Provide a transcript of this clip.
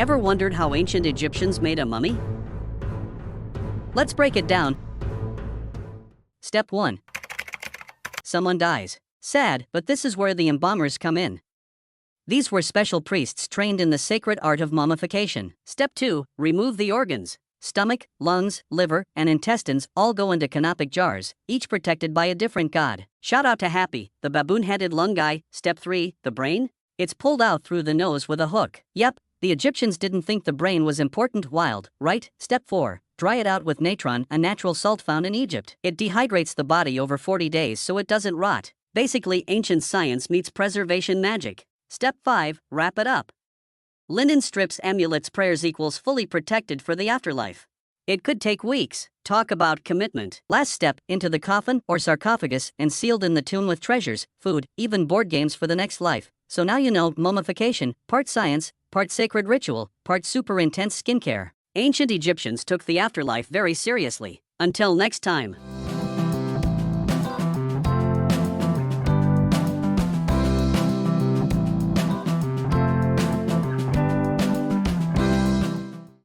Ever wondered how ancient Egyptians made a mummy? Let's break it down. Step 1. Someone dies. Sad, but this is where the embalmers come in. These were special priests trained in the sacred art of mummification. Step 2. Remove the organs. Stomach, lungs, liver, and intestines all go into canopic jars, each protected by a different god. Shout out to Happy, the baboon-headed lung guy. Step 3. The brain? It's pulled out through the nose with a hook. Yep, the Egyptians didn't think the brain was important. Wild, right? Step 4. Dry it out with natron, a natural salt found in Egypt. It dehydrates the body over 40 days so it doesn't rot. Basically, ancient science meets preservation magic. Step 5. Wrap it up. Linen strips, amulets, prayers equals fully protected for the afterlife. It could take weeks. Talk about commitment. Last step, into the coffin or sarcophagus and sealed in the tomb with treasures, food, even board games for the next life. So now you know mummification, part science, part sacred ritual, part super intense skincare. Ancient Egyptians took the afterlife very seriously. Until next time.